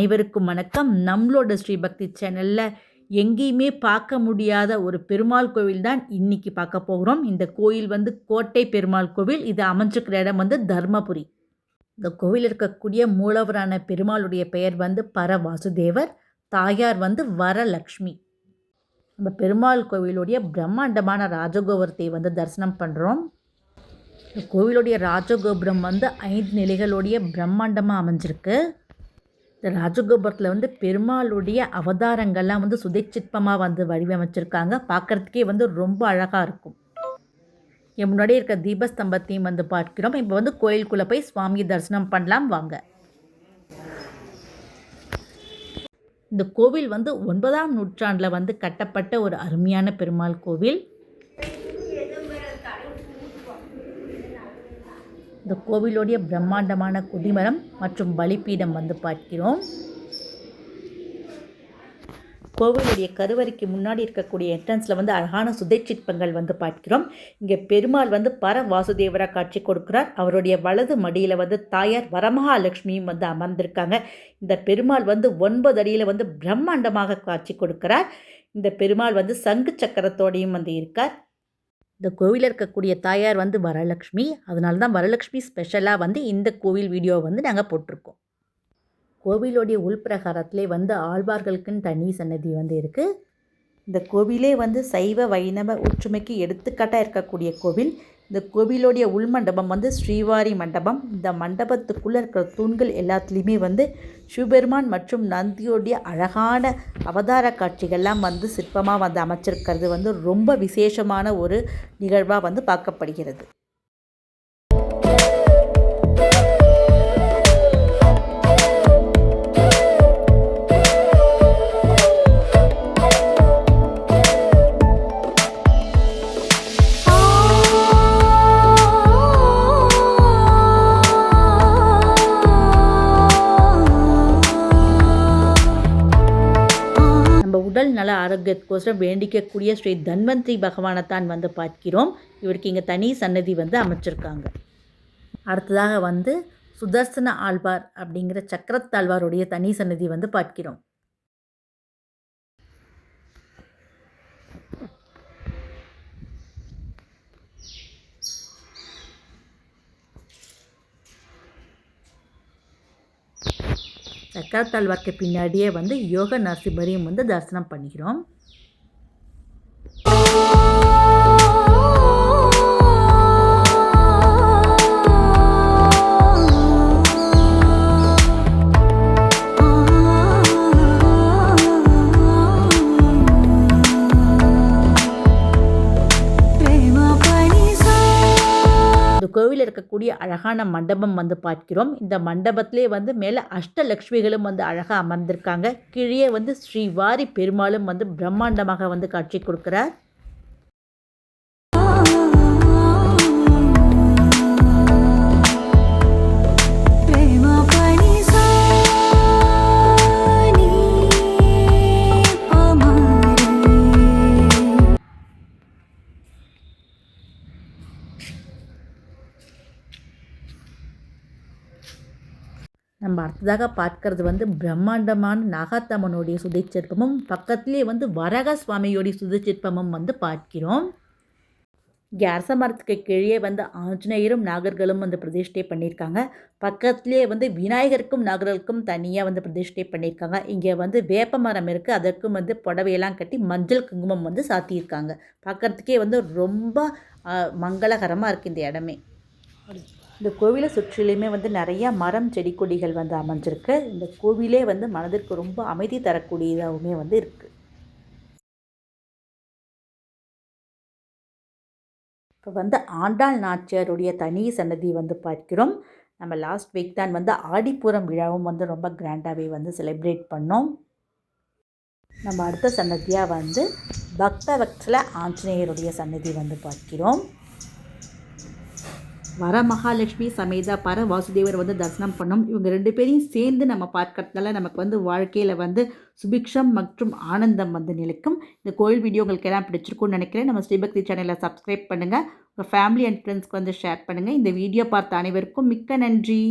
அனைவருக்கும் வணக்கம். நம்மளோட ஸ்ரீபக்தி சேனலில் எங்கேயுமே பார்க்க முடியாத ஒரு பெருமாள் கோவில் தான் இன்றைக்கி பார்க்க போகிறோம். இந்த கோயில் கோட்டை பெருமாள் கோவில். இது அமைஞ்சிருக்கிற இடம் தர்மபுரி. இந்த கோவில் இருக்கக்கூடிய மூலவரான பெருமாளுடைய பெயர் பரவாசுதேவர். தாயார் வரலக்ஷ்மி. நம்ம பெருமாள் கோவிலுடைய பிரம்மாண்டமான ராஜகோபுரத்தை தரிசனம் பண்ணுறோம். இந்த கோவிலுடைய ராஜகோபுரம் 5 நிலைகளுடைய பிரம்மாண்டமாக அமைஞ்சிருக்கு. இந்த ராஜகோபுரத்தில் பெருமாளுடைய அவதாரங்கள்லாம் சுதைச்சிற்பமாக வடிவமைச்சிருக்காங்க. பார்க்குறதுக்கே ரொம்ப அழகாக இருக்கும். என் முன்னாடி இருக்க தீபஸ்தம்பத்தையும் பார்க்கிறோம். இப்போ கோயிலுக்குள்ளே போய் சுவாமி தரிசனம் பண்ணலாம் வாங்க. இந்த கோவில் 9ஆம் நூற்றாண்டில் கட்டப்பட்ட ஒரு அருமையான பெருமாள் கோவில். இந்த கோவிலுடைய பிரம்மாண்டமான கொடிமரம் மற்றும் பலிப்பீடம் பார்க்கிறோம். கோவிலுடைய கருவறைக்கு முன்னாடி இருக்கக்கூடிய என்ட்ரன்ஸில் அழகான சுதைச்சிற்பங்கள் பார்க்கிறோம். இங்கே பெருமாள் பரவாசுதேவராக காட்சி கொடுக்கிறார். அவருடைய வலது மடியில் தாயார் வரமகாலட்சுமியும் அமர்ந்திருக்காங்க. இந்த பெருமாள் 9 அடியில் பிரம்மாண்டமாக காட்சி கொடுக்கிறார். இந்த பெருமாள் சங்கு சக்கரத்தோடையும் இருக்கார். இந்த கோவிலில் இருக்கக்கூடிய தாயார் வரலக்ஷ்மி. அதனால தான் வரலக்ஷ்மி ஸ்பெஷலாக இந்த கோவில் வீடியோவை நாங்கள் போட்டிருக்கோம். கோவிலுடைய உள்பிரகாரத்திலே ஆழ்வார்களுக்குன்னு தனி சன்னதி இருக்குது. இந்த கோவிலே சைவ வைணவ ஒற்றுமைக்கு எடுத்துக்காட்டாக இருக்கக்கூடிய கோவில். இந்த கோவிலுடைய உள்மண்டபம் ஸ்ரீவாரி மண்டபம். இந்த மண்டபத்துக்குள்ளே இருக்கிற தூண்கள் எல்லாத்துலேயுமே சிவபெருமான் மற்றும் நந்தியோடைய அழகான அவதார காட்சிகள்லாம் சிற்பமாக அமைச்சிருக்கிறது ரொம்ப விசேஷமான ஒரு நிகழ்வாக பார்க்கப்படுகிறது. உடல் நல ஆரோக்கியத்துக்கோசரம் வேண்டிக்கக்கூடிய ஸ்ரீ தன்வந்திரி பகவானை தான் பார்க்கிறோம். இவருக்கு இங்கே தனி சன்னதி அமைச்சிருக்காங்க. அடுத்ததாக சுதர்சன ஆழ்வார் அப்படிங்கிற சக்கரத்தாழ்வாருடைய தனி சன்னதி பார்க்கிறோம். சக்கரத்தாழ்வார்க்கு பின்னாடியே யோக நரசிம்மரையும் தரிசனம் பண்ணிக்கிறோம். கோவிலில் இருக்கக்கூடிய அழகான மண்டபம் பார்க்கிறோம். இந்த மண்டபத்திலே மேலே அஷ்டலக்ஷ்மிகளும் அழகாக அமர்ந்திருக்காங்க. கீழே ஸ்ரீவாரி பெருமாளும் பிரம்மாண்டமாக காட்சி கொடுக்கிறார். நம்ம அடுத்ததாக பார்க்கறது பிரம்மாண்டமான நாகாத்தம்மனுடைய சுதைச்சிற்பமும் பக்கத்துலேயே வரக சுவாமியோடைய சுதைச்சிற்பமும் பார்க்கிறோம். இங்கே அரச மரத்துக்கு கீழே ஆஞ்சநேயரும் நாகர்களும் பிரதிஷ்டை பண்ணியிருக்காங்க. பக்கத்துலேயே விநாயகருக்கும் நாகர்களுக்கும் தனியாக பிரதிஷ்டை பண்ணியிருக்காங்க. இங்கே வேப்ப மரம் இருக்குது. அதற்கும் புடவையெல்லாம் கட்டி மஞ்சள் குங்குமம் சாத்தியிருக்காங்க. பார்க்குறதுக்கே ரொம்ப மங்களகரமாக இருக்குது இந்த இடமே. இந்த கோவிலை சுற்றிலுமே நிறையா மரம் செடி கொடிகள் அமைஞ்சிருக்கு. இந்த கோவிலே மனதிற்கு ரொம்ப அமைதி தரக்கூடியதாகவுமே இருக்குது. இப்போ ஆண்டாள் நாச்சியாருடைய தனி சன்னதி பார்க்கிறோம். நம்ம லாஸ்ட் வீக் தான் ஆடிப்பூரம் விழாவும் ரொம்ப கிராண்டாகவே செலிப்ரேட் பண்ணோம். நம்ம அடுத்த சன்னதியாக பக்தவத்சல ஆஞ்சநேயருடைய சன்னதி பார்க்கிறோம். வரமகாலட்சுமி சமேத பரவாசுதேவர் தரிசனம் பண்ணோம். இவங்க 2 பேரையும் சேர்ந்து நம்ம பார்க்கறதுனால நமக்கு வாழ்க்கையில் சுபிக்ஷம் மற்றும் ஆனந்தம் நிலைக்கும். இந்த கோயில் வீடியோ உங்களுக்கு எல்லாம் பிடிச்சிருக்கும்னு நினைக்கிறேன். நம்ம ஸ்ரீபக்தி சேனலை சப்ஸ்கிரைப் பண்ணுங்கள். உங்கள் ஃபேமிலி அண்ட் ஃப்ரெண்ட்ஸ்க்கு ஷேர் பண்ணுங்கள். இந்த வீடியோ பார்த்த அனைவருக்கும் மிக்க நன்றி.